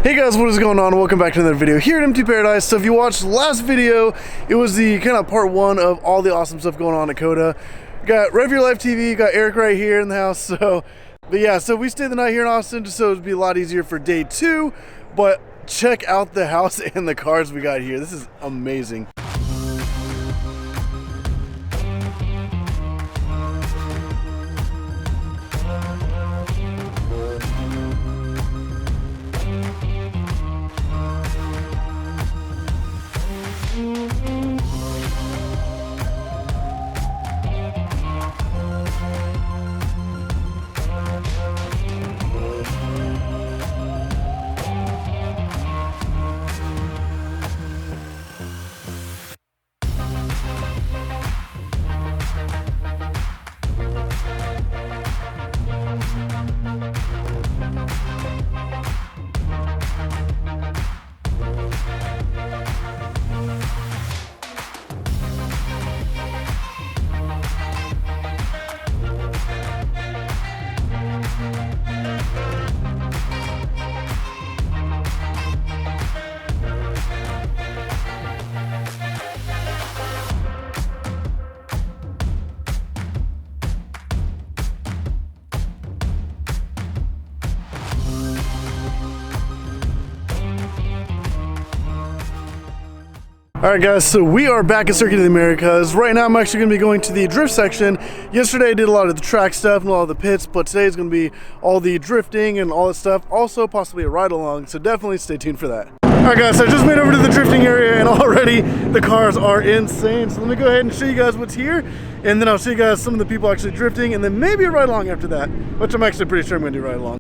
Hey guys, what is going on? Welcome back to another video here at Empty Paradise. So if you watched the last video, it was the kind of part one of all the awesome stuff going on at COTA. Got Rev Your Life TV, got Eric right here in the house. So, but yeah, so we stayed the night here in Austin just so it'd be a lot easier for day two. But check out the house and the cars we got here. This is amazing. Alright guys, so we are back at Circuit of the Americas. Right now I'm actually going to be going to the drift section. Yesterday I did a lot of the track stuff and a lot of the pits, but today is going to be all the drifting and all that stuff. Also possibly a ride along, so definitely stay tuned for that. Alright guys, so I just made over to the drifting area and already the cars are insane. So let me go ahead and show you guys what's here, and then I'll show you guys some of the people actually drifting, and then maybe a ride along after that, which I'm actually pretty sure I'm going to do ride along.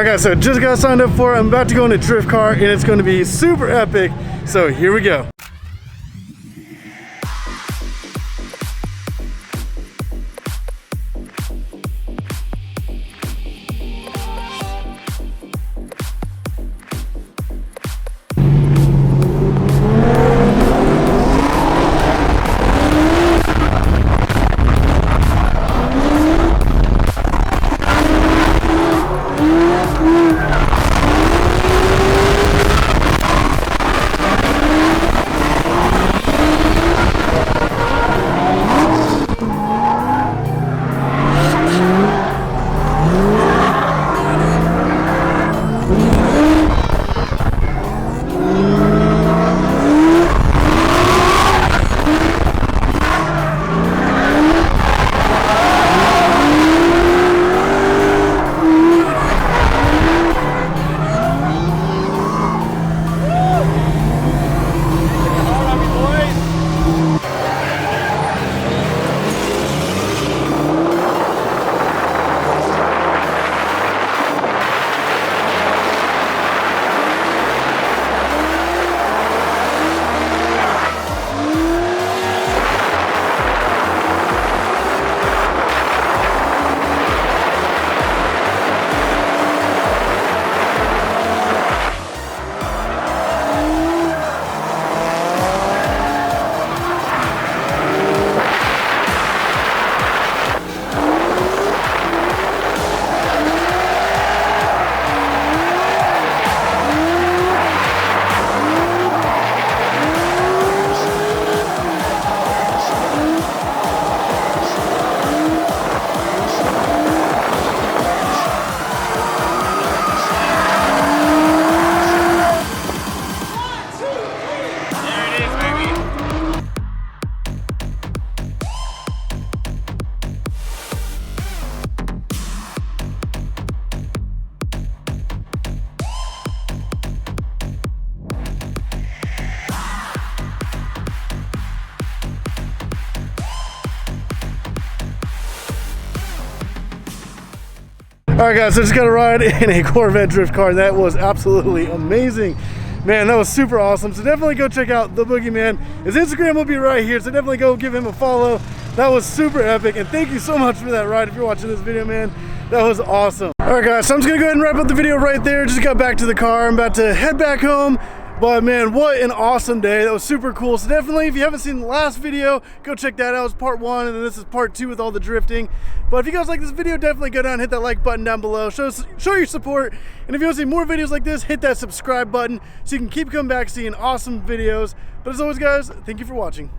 All right guys, so just got signed up for it. I'm about to go in a drift car and it's going to be super epic. So here we go. All right guys, so just got a ride in a Corvette drift car. That was absolutely amazing. Man, that was super awesome. So definitely go check out The Boogeyman. His Instagram will be right here, so definitely go give him a follow. That was super epic, and thank you so much for that ride if you're watching this video, man. That was awesome. All right guys, so I'm just gonna go ahead and wrap up the video right there. Just got back to the car. I'm about to head back home. But man, what an awesome day. That was super cool. So definitely, if you haven't seen the last video, go check that out. It's part 1, and then this is part 2 with all the drifting. But if you guys like this video, definitely go down and hit that like button down below. Show your support. And if you want to see more videos like this, hit that subscribe button so you can keep coming back seeing awesome videos. But as always guys, thank you for watching.